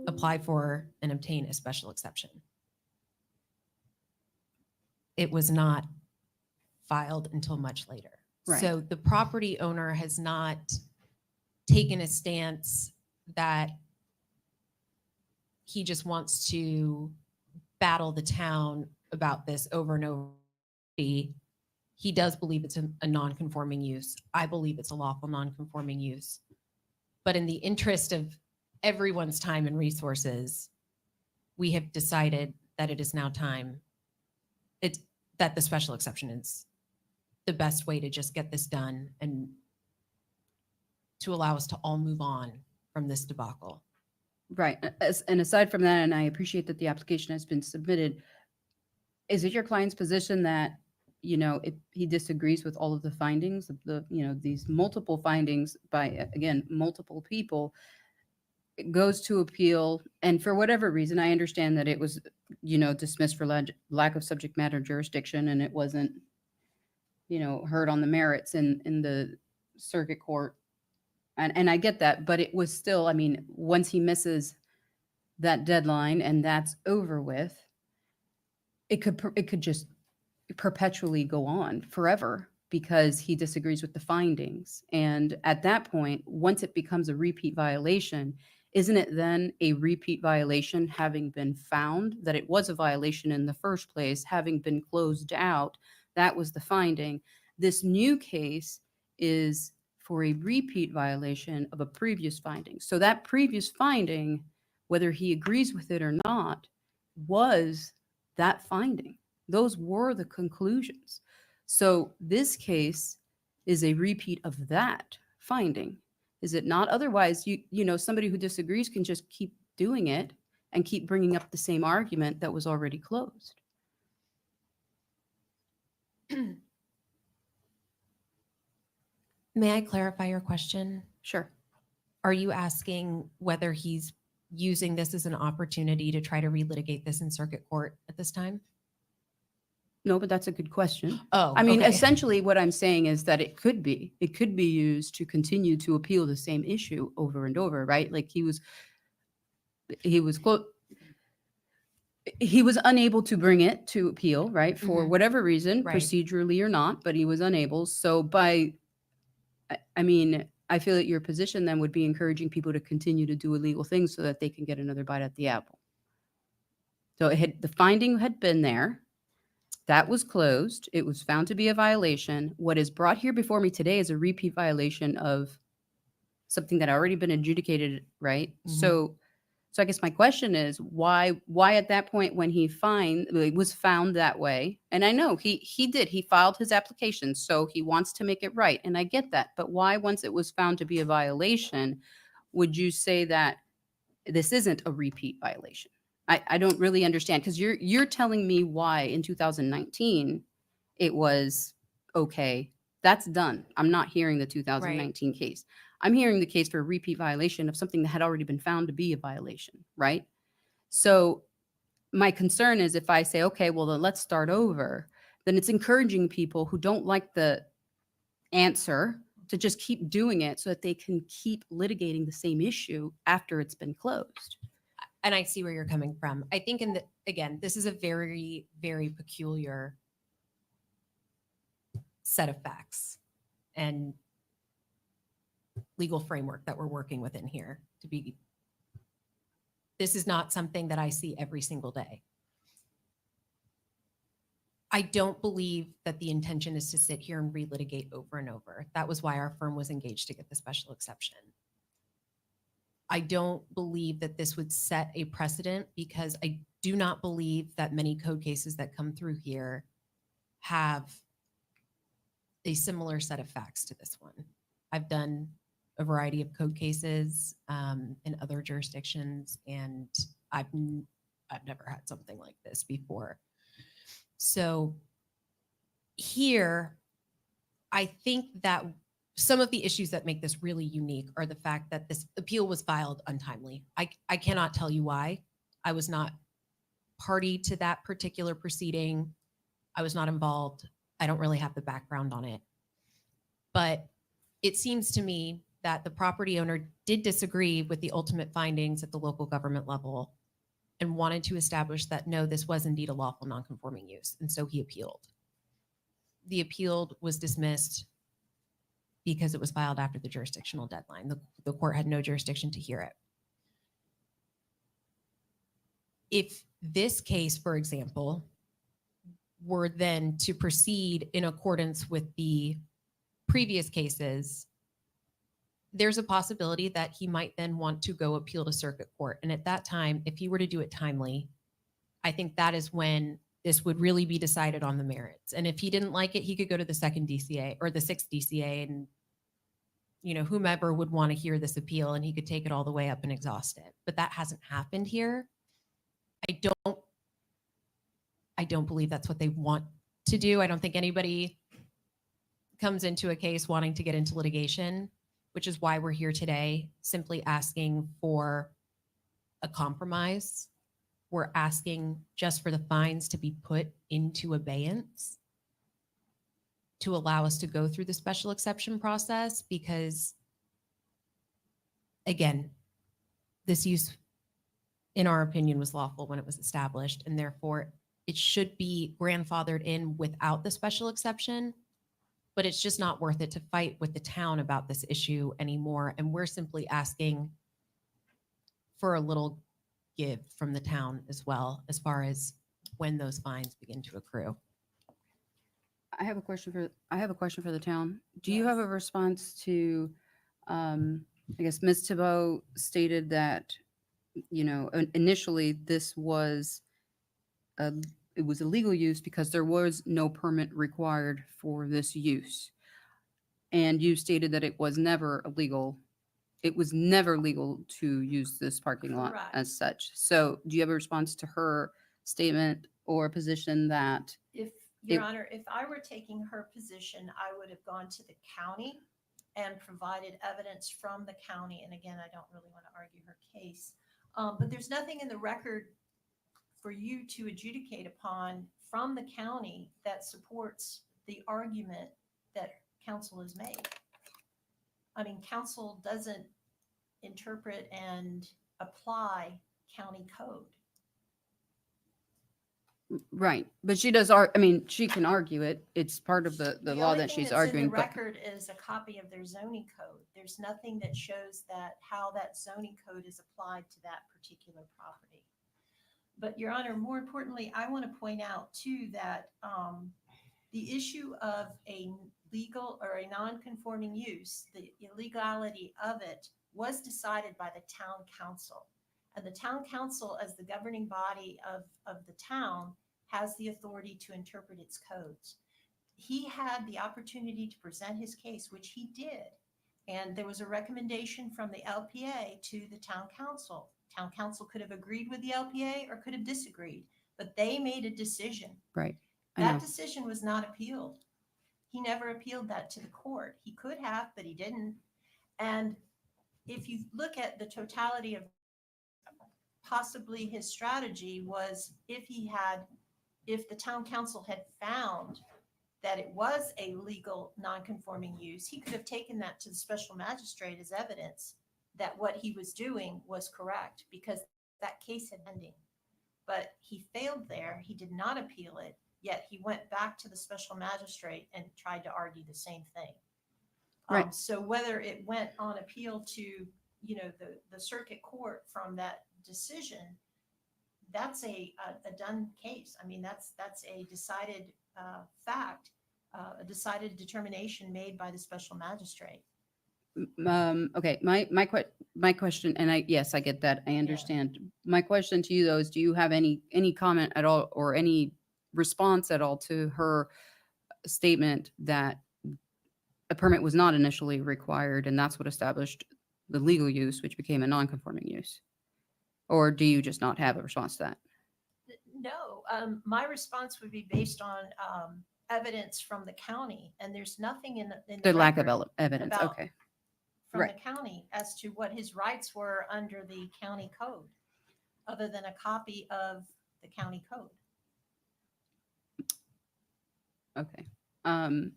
apply for and obtain a special exception. It was not filed until much later. Right. So the property owner has not taken a stance that he just wants to battle the town about this over and over. He does believe it's a non-conforming use. I believe it's a lawful non-conforming use. But in the interest of everyone's time and resources, we have decided that it is now time that the special exception is the best way to just get this done and to allow us to all move on from this debacle. Right. And aside from that, and I appreciate that the application has been submitted, is it your client's position that, if he disagrees with all of the findings of these multiple findings by, again, multiple people, it goes to appeal, and for whatever reason, I understand that it was, dismissed for lack of subject matter jurisdiction, and it wasn't, heard on the merits in the circuit court. And I get that, but it was still, I mean, once he misses that deadline and that's over with, it could just perpetually go on forever because he disagrees with the findings. And at that point, once it becomes a repeat violation, isn't it then a repeat violation having been found that it was a violation in the first place, having been closed out? That was the finding. This new case is for a repeat violation of a previous finding. So that previous finding, whether he agrees with it or not, was that finding. Those were the conclusions. So this case is a repeat of that finding. Is it not? Otherwise, somebody who disagrees can just keep doing it and keep bringing up the same argument that was already closed. May I clarify your question? Sure. Are you asking whether he's using this as an opportunity to try to relitigate this in circuit court at this time? No, but that's a good question. Oh, I mean, okay. essentially what I'm saying is that it could be used to continue to appeal the same issue over and over, right? Like he was unable to bring it to appeal, right? For Mhm. whatever reason, Right. procedurally or not, but he was unable. So I mean, I feel that your position then would be encouraging people to continue to do illegal things so that they can get another bite at the apple. So the finding had been there. That was closed. It was found to be a violation. What is brought here before me today is a repeat violation of something that had already been adjudicated, right? Mhm. So I guess my question is why at that point when it was found that way, and I know he filed his application, so he wants to make it right, and I get that, but why once it was found to be a violation, would you say that this isn't a repeat violation? I don't really understand because you're telling me why in 2019 it was okay. That's done. I'm not hearing the 2019 case. I'm hearing the case for a repeat violation of something that had already been found to be a violation, right? So my concern is if I say, okay, well, then let's start over, then it's encouraging people who don't like the answer to just keep doing it so that they can keep litigating the same issue after it's been closed. And I see where you're coming from. I think again, this is a very, very peculiar set of facts and legal framework that we're working within here this is not something that I see every single day. I don't believe that the intention is to sit here and relitigate over and over. That was why our firm was engaged to get the special exception. I don't believe that this would set a precedent because I do not believe that many code cases that come through here have a similar set of facts to this one. I've done a variety of code cases in other jurisdictions, and I've never had something like this before. So here, I think that some of the issues that make this really unique are the fact that this appeal was filed untimely. I cannot tell you why. I was not party to that particular proceeding. I was not involved. I don't really have the background on it. But it seems to me that the property owner did disagree with the ultimate findings at the local government level and wanted to establish that, no, this was indeed a lawful nonconforming use. And so he appealed. The appeal was dismissed because it was filed after the jurisdictional deadline. The court had no jurisdiction to hear it. If this case, for example, were then to proceed in accordance with the previous cases, there's a possibility that he might then want to go appeal to circuit court. And at that time, if he were to do it timely, I think that is when this would really be decided on the merits. And if he didn't like it, he could go to the second DCA or the sixth DCA, and whomever would want to hear this appeal, and he could take it all the way up and exhaust it. But that hasn't happened here. I don't believe that's what they want to do. I don't think anybody comes into a case wanting to get into litigation, which is why we're here today, simply asking for a compromise. We're asking just for the fines to be put into abeyance to allow us to go through the special exception process, because again, this use, in our opinion, was lawful when it was established, and therefore it should be grandfathered in without the special exception. But it's just not worth it to fight with the town about this issue anymore. And we're simply asking for a little give from the town as well, as far as when those fines begin to accrue. I have a question for the town. Do you have a response to, I guess Ms. Thibault stated that, initially this was it was illegal use because there was no permit required for this use. And you stated that it was never illegal. It was never legal to use this parking lot Correct. as such. So do you have a response to her statement or position that, Your It- Honor, if I were taking her position, I would have gone to the county and provided evidence from the county. And again, I don't really want to argue her case. But there's nothing in the record for you to adjudicate upon from the county that supports the argument that counsel has made. I mean, counsel doesn't interpret and apply county code. right, but she does, she can argue it. It's part of the law only that thing she's that's arguing, in the but record is a copy of their zoning code. There's nothing that shows that how that zoning code is applied to that particular property. But Your Honor, more importantly, I want to point out too that the issue of a legal or a non-conforming use, the illegality of it, was decided by the town council. And the town council, as the governing body of the town, has the authority to interpret its codes. He had the opportunity to present his case, which he did. And there was a recommendation from the LPA to the town council. Town council could have agreed with the LPA or could have disagreed, but they made a decision. right. I know. That decision was not appealed. He never appealed that to the court. He could have, but he didn't. And if you look at the totality of possibly his strategy was if the town council had found that it was a legal non-conforming use, he could have taken that to the special magistrate as evidence that what he was doing was correct because that case had ending. But he failed there. He did not appeal it, yet he went back to the special magistrate and tried to argue the same thing. Right. So whether it went on appeal to, the circuit court from that decision, that's a done case. I mean, that's a decided fact, a decided determination made by the special magistrate. Okay, my question, and yes, I get that. I understand. My question to you though is, do you have any comment at all or any response at all to her statement that a permit was not initially required and that's what established the legal use, which became a non-conforming use? Or do you just not have a response to that? No, my response would be based on evidence from the county, and there's nothing in The lack of record evidence. about- Okay. from right. the county as to what his rights were under the county code, other than a copy of the county code. Okay. And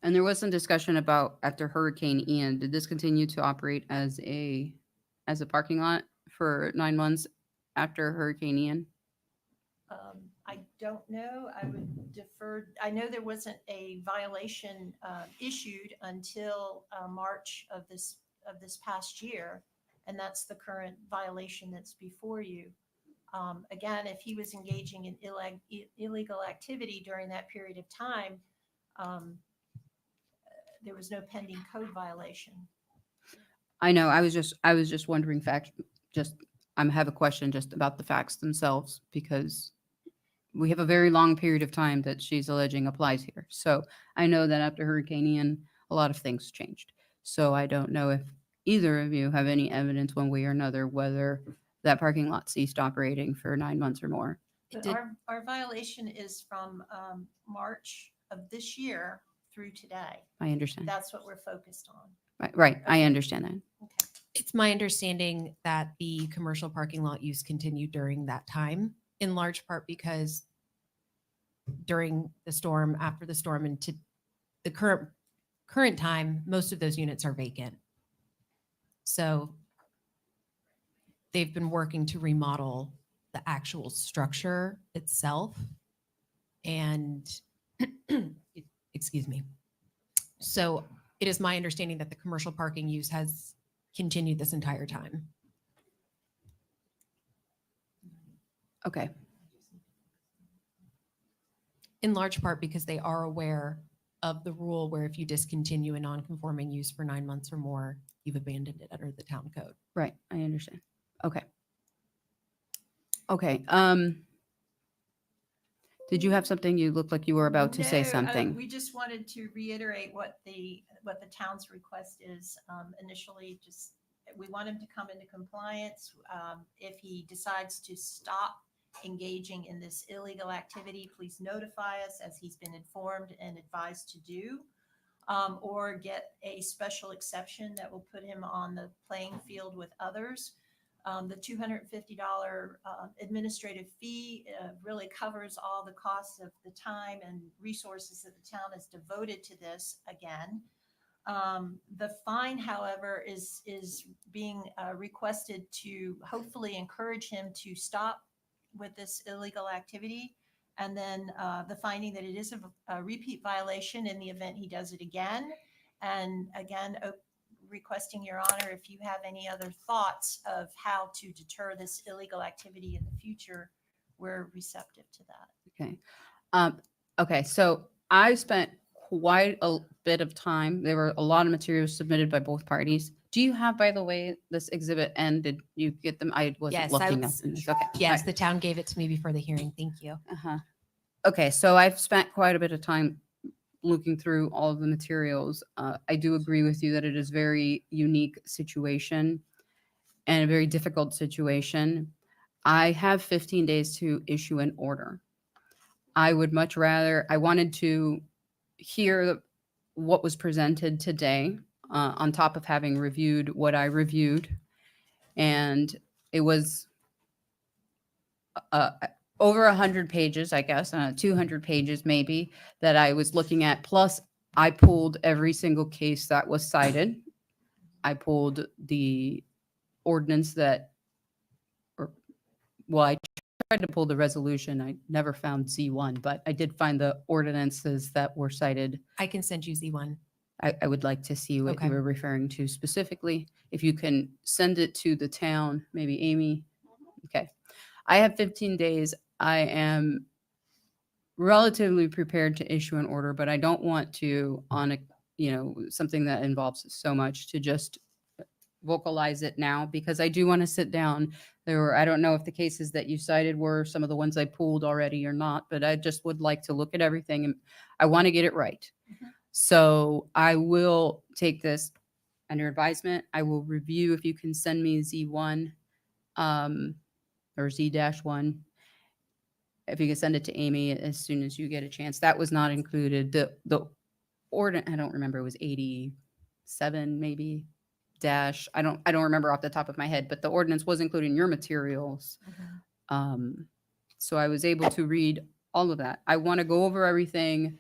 there was some discussion about after Hurricane Ian, did this continue to operate as a parking lot for 9 months after Hurricane Ian? I don't know. I would defer. I know there wasn't a violation issued until March of this past year, and that's the current violation that's before you. Again, if he was engaging in illegal activity during that period of time, there was no pending code violation. I know. I was just wondering I have a question just about the facts themselves because we have a very long period of time that she's alleging applies here. So I know that after Hurricane Ian, a lot of things changed. So I don't know if either of you have any evidence one way or another whether that parking lot ceased operating for 9 months or more. It But did- our violation is from March of this year through today. I understand. That's what we're focused on. Right. I Okay. understand that. Okay. It's my understanding that the commercial parking lot use continued during that time, in large part because during the storm, after the storm, and to the current time, most of those units are vacant. So they've been working to remodel the actual structure itself. And excuse me. So it is my understanding that the commercial parking use has continued this entire time. Okay. In large part because they are aware of the rule where if you discontinue a non-conforming use for 9 months or more, you've abandoned it under the town code. Right. I understand. Okay. Okay. Did you have something? You looked like you were about to say No, something. We just wanted to reiterate what the town's request is. Initially, just, we want him to come into compliance. If he decides to stop engaging in this illegal activity, please notify us, as he's been informed and advised to do, or get a special exception that will put him on the playing field with others. The $250 administrative fee really covers all the costs of the time and resources that the town has devoted to this again. The fine, however, is being requested to hopefully encourage him to stop with this illegal activity. And then the finding that it is a repeat violation in the event he does it again. And again, requesting your honor, if you have any other thoughts of how to deter this illegal activity in the future, we're receptive to that. Okay. Okay. So I spent quite a bit of time. There were a lot of materials submitted by both parties. Do you have, by the way, this exhibit N? Did you get them? I wasn't Yes, looking up in this. Okay. Yes, the town gave it to me before the hearing. Thank you. Uh-huh. Okay. So I've spent quite a bit of time looking through all of the materials. I do agree with you that it is very unique situation and a very difficult situation. I have 15 days to issue an order. I would much rather, I wanted to hear what was presented today on top of having reviewed what I reviewed. And it was over 100 pages, I guess, 200 pages maybe, that I was looking at. Plus, I pulled every single case that was cited. I pulled the ordinance that, I tried to pull the resolution. I never found Z1, but I did find the ordinances that were cited. I can send you Z1. I would like to see what Okay. you were referring to specifically. If you can send it to the town, maybe Amy. Okay. I have 15 days. I am relatively prepared to issue an order, but I don't want to on a, something that involves so much to just vocalize it now because I do want to sit down. I don't know if the cases that you cited were some of the ones I pulled already or not, but I just would like to look at everything and I want to get it right. Mhm. So I will take this under advisement. I will review if you can send me Z1 or Z-1. If you can send it to Amy as soon as you get a chance. That was not included. The ordinance, I don't remember, it was 87 maybe dash. I don't remember off the top of my head, but the ordinance was included in your materials. So I was able to read all of that. I want to go over everything,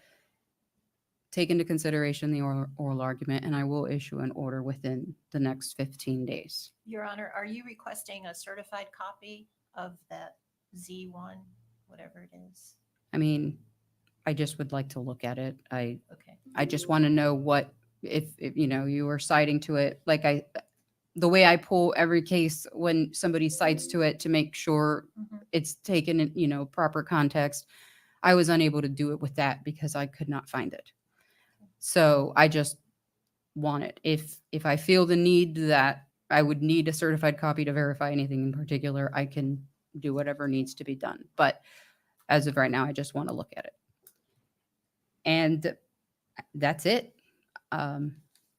take into consideration the oral argument, and I will issue an order within the next 15 days. Your Honor, are you requesting a certified copy of that Z1, whatever it is? I mean, I just would like to look at it. Okay. I just want to know what, if you were citing to it, the way I pull every case when somebody cites to it to make sure Mhm. it's taken in, proper context. I was unable to do it with that because I could not find it. So I just want it. If I feel the need that I would need a certified copy to verify anything in particular, I can do whatever needs to be done. But as of right now, I just want to look at it. And that's it.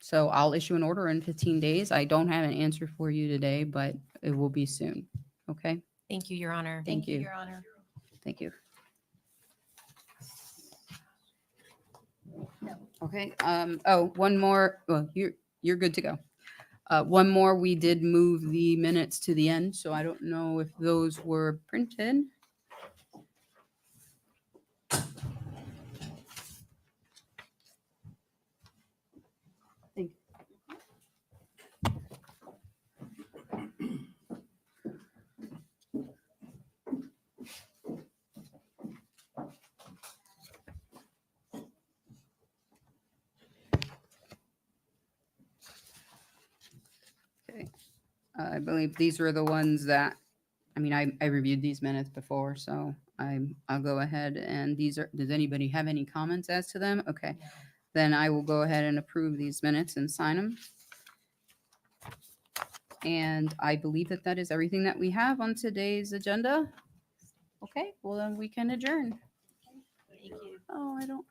So I'll issue an order in 15 days. I don't have an answer for you today, but it will be soon. Okay? Thank you, Your Honor. Thank you, you. Your Honor. Thank you. No. Okay. One more. Well, you're good to go. One more. We did move the minutes to the end, so I don't know if those were printed. Thank Okay. I believe these were the ones that, I reviewed these minutes before, so I'll go ahead and does anybody have any comments as to them? Okay. Then I will go ahead and approve these minutes and sign them. And I believe that is everything that we have on today's agenda. Okay, well then we can adjourn. Thank you. Oh, I don't